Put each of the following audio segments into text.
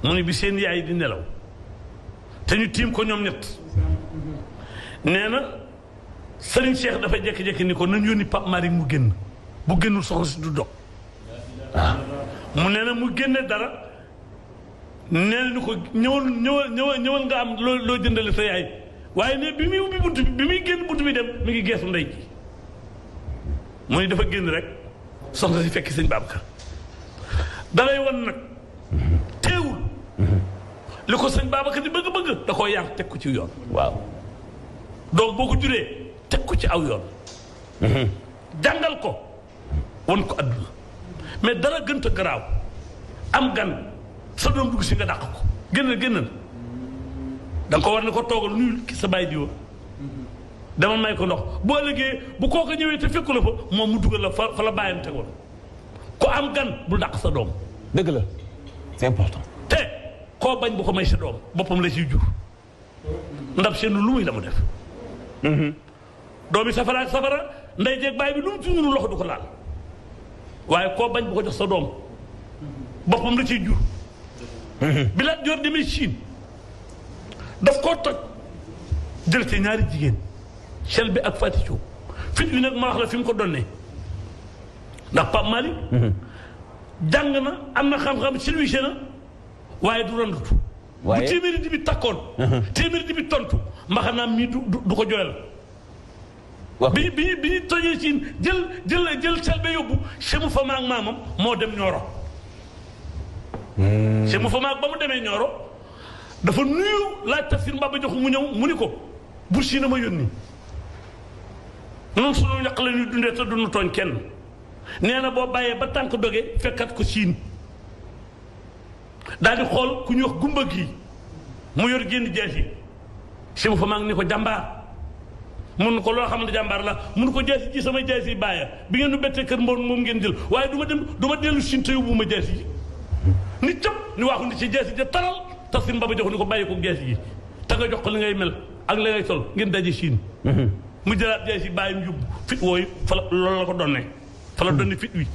mu ne bi seen yaay di nelaw te ñu tiim ko ñoom ñett nee na Serigne Cheikh dafa jékki-jékki ni ko nañ yónni Pape Malick mu génn bu génnul soxna si du dog waaw mu nee na mu génne dara nee na ni ko ñëwal nga am loo jëndale sa yaay waaye ne bi muy ubbi bunt bi muy génn bunt bi dem mi ngi geesu ndey ji mu ne dafa génn rek soxna si fekk sëñ Babacar dalay wan nag teewul li ko sëñ Babacar di bëgg-bëgg da koo yar teg ko ci yoon waaw donc boo ko juree teg ko ci aw yoon jàngal ko wan ko adduna mais dara gënta garaaw am gan sa doom dugg si nga dàq ko génnal da nga ko war ne ko toogal nuyul ki sa bàyyi diwa dama may ko ndox boo ëllëgee bu kooka ñëwee te fekku la fa moom mu dugal la fa la bàyyam tegoon ko am gan bul dàq sa doom dëgg la c'est important te koo bañ bu ko may sa doom boppam la siy jur ndab seen lu muy la mu def doomi safara ak safara ndey jeeg bàyyi bi lu mu ci mënu loxo du ko laal waaye koo bañ bu ko jox sa doom boppam la ciy jur bi la jor demee Chine daf koo toj jël ci ñaari jigéen Sel bi ak Fati Thio fit wi nag ma wax la fi mu ko donnee ndax Pape Malick jàng na am na xam-xam silvissé na waaye du randutu bu téeméeri di bi takkoon téeméeri di bi tontu mbaxanaam mii du ko joyal bi ñu tojee Chine jël Selbe yóbbu semu fa maag maamam moo dem Nioro semu fa maag ba mu demee Nioro dafa nuyu laaj Tafsir Mbaba jox mu ñëw mu ni ko bur si na ma yónni noonu sunu ñaq la ñuy dundee te duñu tooñ kenn nee na boo bàyyee ba tànk doge fekkat ko Chine daal di xool ku ñuy wax gumba gi mu yor génn jaas yi semu fa maag ni ko jàmbaar mun ko loo xamante jàmbaar la mun ko jaasi ji sama jaasi yi bàyya bi ngeen nu bettee kër mboon moom ngeen jël waaye du ma dellu Chine te yóbbu ma jaasi yi ni cëpp ni waaxu ni ci jaasi ja taral Tafsir Mbaba jox ni ko bàyyi ko jaasi yi te nga jox ko li ngay mel ak li ngay sol ngeen daje Chine mu jëlaat jaasi yi bàyyi mu yóbbu fit wooyu fa la loolu la ko donnee fa la donni fit wi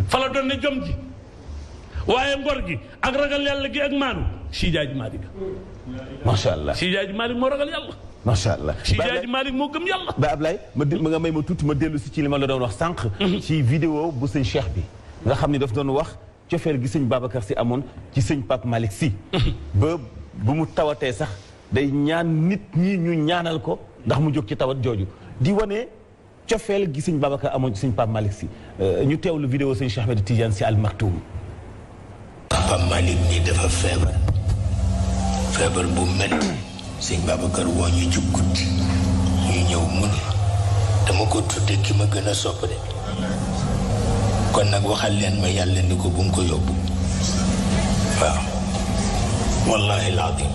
fa la donni jom ji waaye ngor gi ak ragal yàlla gi ak maanu si jaaji Malick macha allah si jaaji Malick moo ragal yàlla macha allah si jaaji Malick moo gëm yàlla ba Ablaye ma nga may ma tuuti ma dellu si ci li ma la doon wax sànq ci vidéo bu sëñ Cheikh bi nga xam ni daf doon wax cofeel gi sëñ Babacar Sy amoon ci sëñ Pape Malick Sy ba bu mu tawatee sax day ñaan nit ñi ñu ñaanal ko ndax mu jóg ci tawat jooju di wane cofeel gi sëñ Babacar amoon ci sëñ Pape Malick Sy ñu teewlu vidéo sëñ Cheikh Ahmed Tidiane Sy Al Maktoum. Pape Malick nii dafa feebar bu métti sëñ Babacar woo ñu ci guddi ñu ñëw mu ne dama ko tudde ki ma gën a sopp de kon nag waxal leen ma yàlla ni ko bu mu ko yóbbu waaw wallahi laadim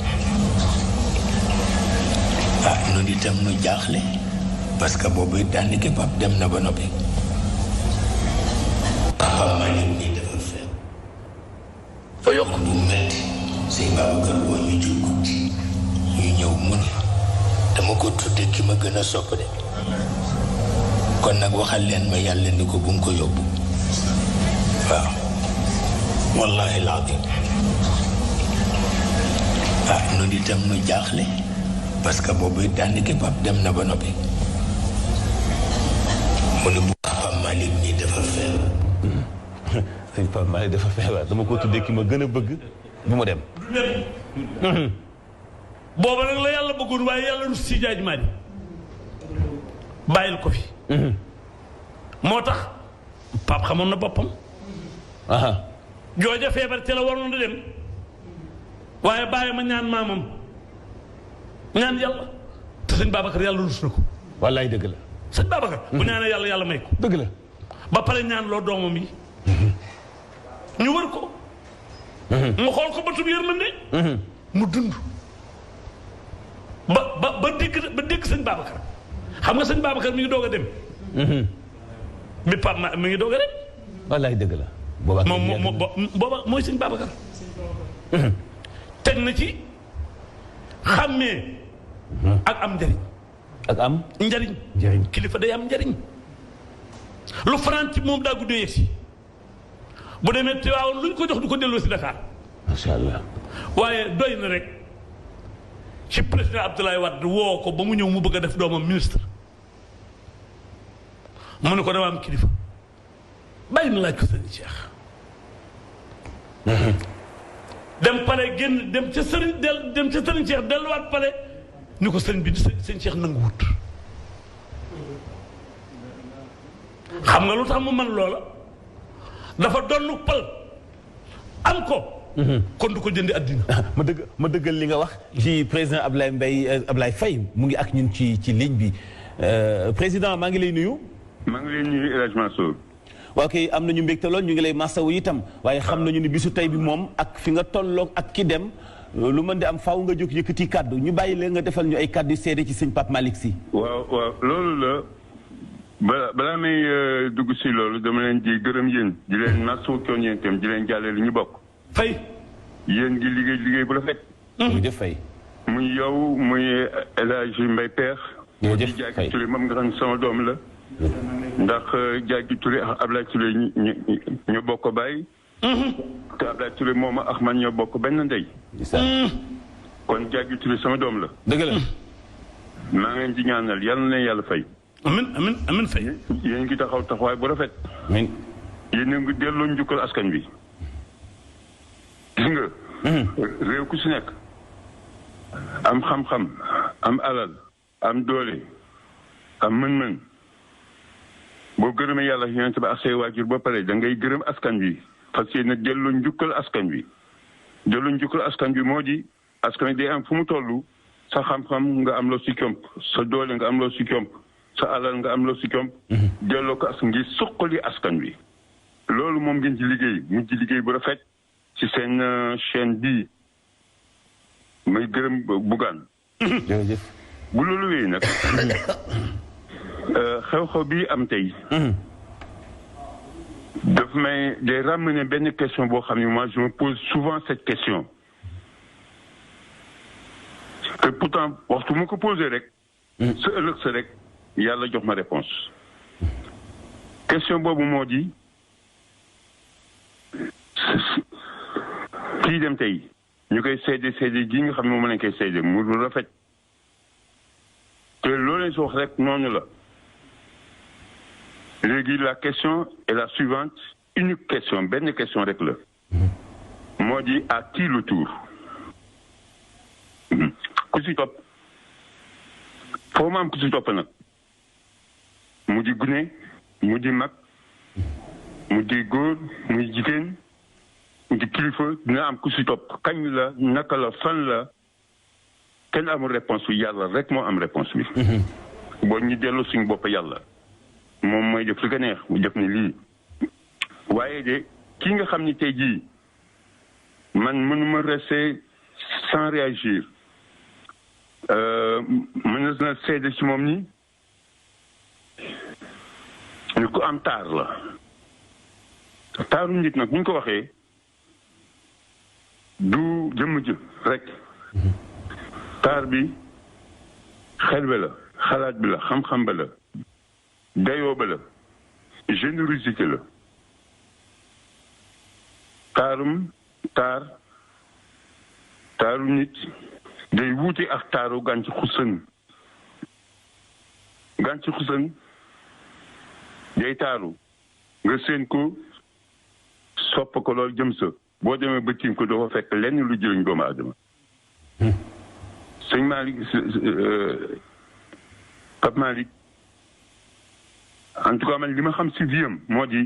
nun itam nu jaaxle parce que boobu daanaka pap dem na ba noppi Pape Malick nii dafa feebar fa yokk bu metti sëñ Babacar woo ñu ci guddi ñu ñëw mu ne dama ko tudde ki ma gën a sopp de kon nag waxal leen ma yàlla ni ko bu mu ko yóbbu waaw wallahi laadim nun itam nu jaaxle parce que boobu daanaka pap dem na ba noppi mu ne bu Pape Malick nii dafa feebar sëñ Pape Malick dafa feebar dama ko tuddee ki ma gën a bëgg bu mu dem booba nag la yàlla bëggoon waaye yàlla rus si jaaj Malick bàyyil ko fi moo tax Pape xamoon na boppam jooja feebar ci la waroon a dem waaye bàyyi ma ñaan maamam ñaan yàlla te sëñ Babacar yàlla rus na ko wallaay dëgg la sëñ Babacar bu ñaanee yàlla may ko dëgg la ba pare ñaan loo doomam yi ñu wër ko mu xool ko bëtub yërmande mu dund ba dégg sëñ Babacar xam nga sëñ Babacar mi ngi doog a dem bi Pape mi ngi doog a dem wallaay dëgg la booba mooy sëñ Babacar teg na ci xàmmee ak am njariñ ak am njariñ kilifa day am njariñ lu faran ci moom daa guddee yegsi bu demee Tiwaawan luñ ko jox du ko delloo si Dakar macha allah. waaye doy na rek ci président Abdoulaye Wade woo ko ba mu ñëw mu bëgg a def doomam ministre mu ne ko dama am kilifa bàyyi na laaj ko sëñ Cheikh. dem pale génn dem ca sëriñ Cheikh delluwaat pale ni ko sëriñ bi sëñ Cheikh nanguwut. xam nga lu tax mu mën loola dafa donnu pal am ko. kon du ko jëndi addina. ma dëggal li nga wax. ci président Ablaye Faye mu ngi ak ñun ci ligne bi président maa ngi lay nuyu. maa ngi lay nuyu El Hadj Mansour. waaw kay am nañu mbégte lool ñu ngi lay masawu itam waaye xam nañu ni bisu tey bi moom ak fi nga tolloog ak ki dem lu mën di am faaw nga jóg yëkkati kàddu ñu bàyyi leen nga defal ñu ay kàddu seede ci sëñ Pape Malick Sy. waaw loolu la balaa may dugg si loolu dama leen di gërëm yéen di leen masawu koon yéen itam di leen jàllale li ñu bokk. Faye. yéen ngi liggéey bu rafet. jërëjëf Faye. muy yow muy El Hadj Mbaye Pekh. jërëjëf Faye di Touré moom nga xam ne sama doom la. ndax Diagne Touré ak Ablaye Touré ñoo bokk baay. te Ablaye Touré moom ak man ñoo bokk benn ndey. kon Diagne Touré sama doom la. dëgg la. maa ngi leen di ñaanal yal na leen yàlla fay. amiin Faye. yéen ngi taxaw taxawaay bu rafet. amiin. yéen a ngi delloo njukkal askan bi. gis nga. réew ku si nekk. am xam-xam am alal am doole am mën-mën. boo gërëmee yàlla yonent ba ak say waajur ba pare da ngay gërëm askan bi fas yéene delloo njukkal askan bi delloo njukkal askan bi moo di askan bi day am fu mu toll sa xam-xam nga am loo si comp sa doole nga am loo si comp sa alal nga am loo si comp delloo ko askan ngir suqali askan bi loolu moom ngeen ci liggéey mu ci liggéey bu rafet ci seen chaîne bii may gërëm Bougane. jërëjëf. bu loolu wéy nag. xew-xew bi am tey. daf may day ramener benn question boo xam ne moi je me pose souvent cette question. te pourtant waxtu ma ko posé rek. sa ëllëg sa rek yàlla jox ma réponse. question boobu moo di kii dem tey ñu koy seede gi nga xam ne moom lañ koy seede mu lu rafet. te loolu leen si wax rek noonu la. léegi la question est la suivante unique question benn question rek la. moo di à qui le tour. ku si topp foo ma am ku si topp nag mu di gune mu di mag mu di góor mu di jigéen mu di kilifa dina am ku si topp kañ la naka la fan la kenn amul réponse bi yàlla rek moo am réponse bi. boo ñu delloo suñu bopp yàlla. moom mooy def li ko neex mu def ni lii waaye de kii nga xam ni tey jii man mënuma rester sans réagir mën na seede ci moom ni ku am taar la taaru nit nag bu ñu ko waxee du jëmm jë rek taar bi xel bi la xalaat bi la xam-xam ba la dayoo ba la générosité la taaru nit day wuute ak taaru gànc xusan day taaru nga seen ko sopp ko loolu jëm sa boo demee ba tiim ko doo fa fekk lenn lu jëriñ doomu aadama sëñ Malick Pape Malick en tout cas man li ma xam si viam moo di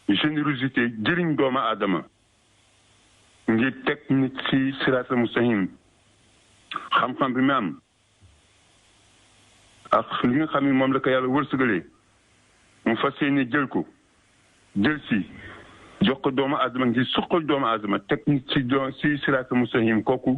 générosité jëriñ doomu aadama ngir teg nit si siraatal mustaqim xam-xam bi mu am ak li nga xam ne moom la ko yàlla wërsëgalee mu fas yéene jël si jox ko doomu aadama ngir suqal doomu aadama teg nit si siraatal mustaqim kooku